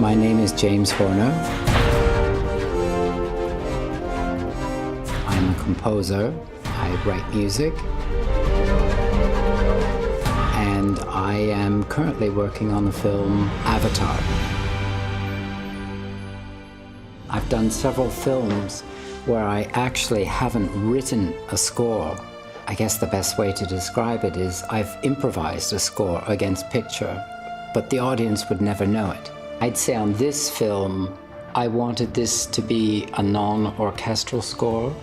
My name is James Horner. I'm a composer. I write music. And I am currently working on the film Avatar. I've done several films where I actually haven't written a score. I guess the best way to describe it is I've improvised a score against picture, but the audience would never know it. I'd say on this film, I wanted this to be a non-orchestral score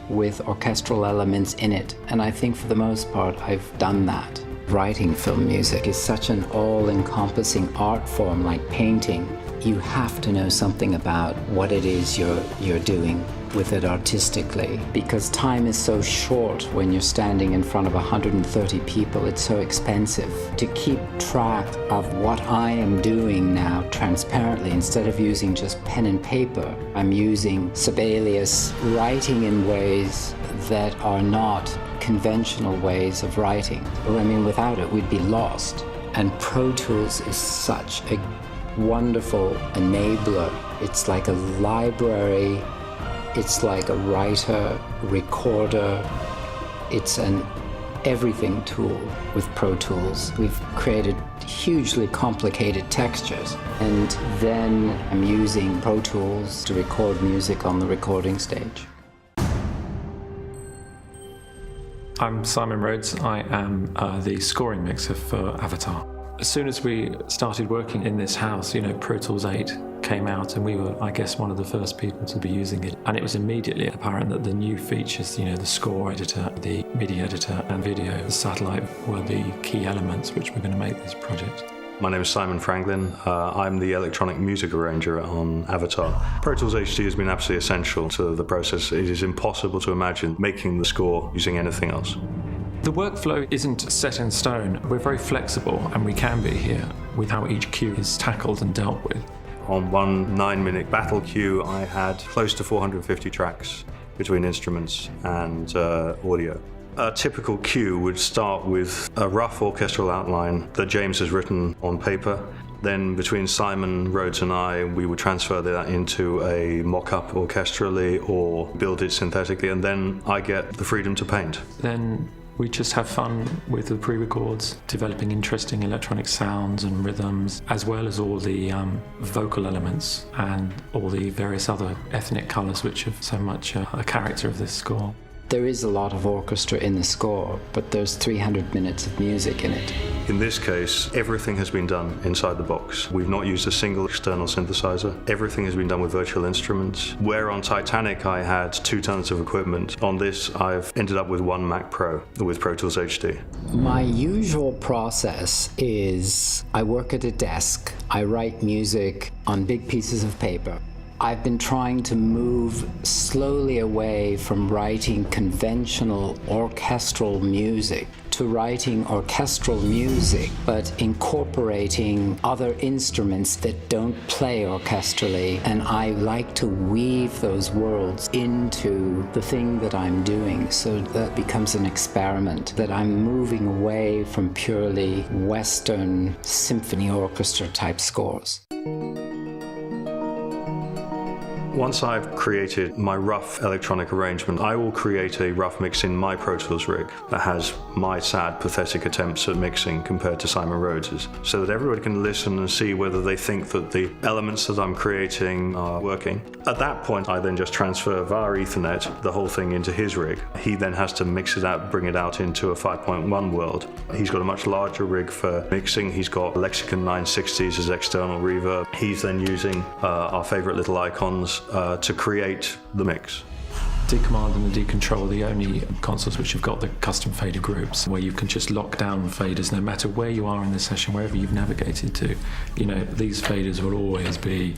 with orchestral elements in it, and I think for the most part I've done that. Writing film music is such an all-encompassing art form like painting. You have to know something about what it is you're doing with it artistically, because time is so short when you're standing in front of 130 people. It's so expensive to keep track of what I am doing now transparently. Instead of using just pen and paper, I'm using Sibelius, writing in ways that are not conventional ways of writing. I mean, without it, we'd be lost. And Pro Tools is such a wonderful enabler. It's like a library. It's like a writer, recorder. It's an everything tool with Pro Tools. We've created hugely complicated textures. And then I'm using Pro Tools to record music on the recording stage. I'm Simon Rhodes. I am the scoring mixer for Avatar. As soon as we started working in this house, Pro Tools 8 came out, and we were, I guess, one of the first people to be using it. And it was immediately apparent that the new features, the score editor, the MIDI editor and video, the satellite were the key elements which were going to make this project. My name is Simon Franklin. I'm the electronic music arranger on Avatar. Pro Tools HD has been absolutely essential to the process. It is impossible to imagine making the score using anything else. The workflow isn't set in stone. We're very flexible, and we can be here with how each cue is tackled and dealt with. On one 9-minute battle cue, I had close to 450 tracks between instruments and audio. A typical cue would start with a rough orchestral outline that James has written on paper. Then between Simon Rhodes and I, we would transfer that into a mock-up orchestrally or build it synthetically, and then I get the freedom to paint. Then we just have fun with the pre-records, developing interesting electronic sounds and rhythms, as well as all the vocal elements and all the various other ethnic colours which have so much a character of this score. There is a lot of orchestra in the score, but there's 300 minutes of music in it. In this case, everything has been done inside the box. We've not used a single external synthesizer. Everything has been done with virtual instruments. Where on Titanic I had 2 tons of equipment, on this I've ended up with 1 Mac Pro with Pro Tools HD. My usual process is I work at a desk. I write music on big pieces of paper. I've been trying to move slowly away from writing conventional orchestral music to writing orchestral music, but incorporating other instruments that don't play orchestrally. And I like to weave those worlds into the thing that I'm doing, so that becomes an experiment, that I'm moving away from purely Western symphony orchestra type scores. Once I've created my rough electronic arrangement, I will create a rough mix in my Pro Tools rig that has my sad, pathetic attempts at mixing compared to Simon Rhodes's, so that everybody can listen and see whether they think that the elements that I'm creating are working. At that point, I then just transfer via Ethernet the whole thing into his rig. He then has to mix it out, bring it out into a 5.1 world. He's got a much larger rig for mixing. He's got Lexicon 960s as external reverb. He's then using our favorite little icons to create the mix. D-Command and the D-Control are the only consoles which have got the custom fader groups, where you can just lock down faders no matter where you are in the session, wherever you've navigated to. These faders will always be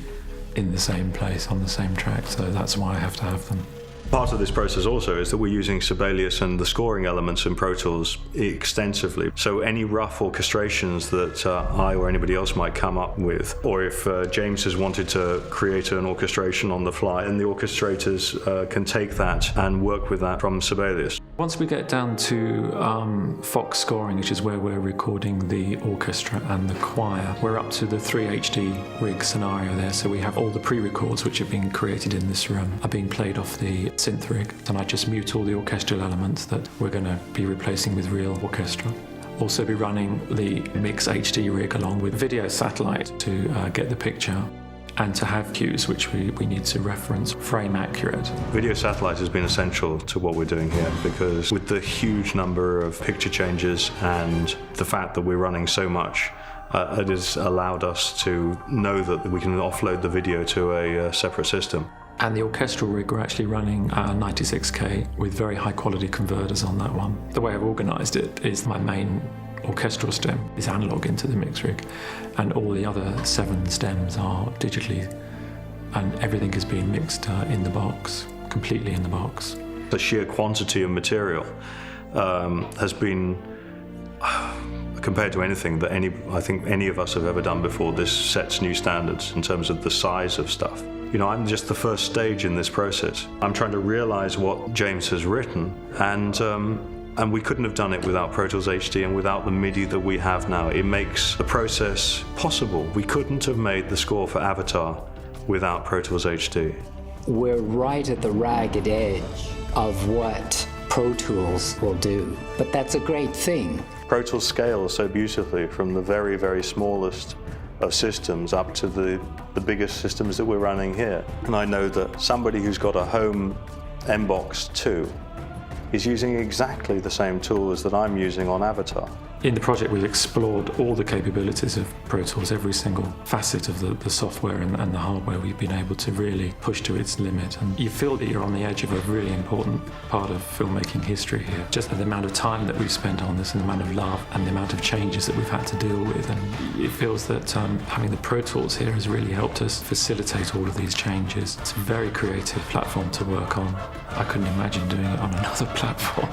in the same place on the same track, so that's why I have to have them. Part of this process also is that we're using Sibelius and the scoring elements in Pro Tools extensively. So any rough orchestrations that I or anybody else might come up with, or if James has wanted to create an orchestration on the fly, and the orchestrators can take that and work with that from Sibelius. Once we get down to Fox scoring, which is where we're recording the orchestra and the choir, we're up to the 3 HD rig scenario there. So we have all the pre-records which have been created in this room are being played off the synth rig. And I just mute all the orchestral elements that we're going to be replacing with real orchestra. Also be running the Mix HD rig along with video satellite to get the picture, and to have cues which we need to reference frame accurate. Video satellite has been essential to what we're doing here, because with the huge number of picture changes and the fact that we're running so much, it has allowed us to know that we can offload the video to a separate system. And the orchestral rig, we're actually running 96K with very high quality converters on that one. The way I've organised it is my main orchestral stem is analog into the mix rig, and all the other 7 stems are digitally, and everything is being mixed in the box, completely in the box. The sheer quantity of material has been, compared to anything that I think any of us have ever done before, this sets new standards in terms of the size of stuff. You know, I'm just the first stage in this process. I'm trying to realize what James has written, and we couldn't have done it without Pro Tools HD and without the MIDI that we have now. It makes the process possible. We couldn't have made the score for Avatar without Pro Tools HD. We're right at the ragged edge of what Pro Tools will do, but that's a great thing. Pro Tools scales so beautifully from the very, very smallest of systems up to the biggest systems that we're running here. And I know that somebody who's got a home MBox 2 is using exactly the same tools that I'm using on Avatar. In the project, we've explored all the capabilities of Pro Tools, every single facet of the software and the hardware. We've been able to really push to its limit, and you feel that you're on the edge of a really important part of filmmaking history here. Just the amount of time that we've spent on this and the amount of love and the amount of changes that we've had to deal with, and it feels that having the Pro Tools here has really helped us facilitate all of these changes. It's a very creative platform to work on. I couldn't imagine doing it on another platform.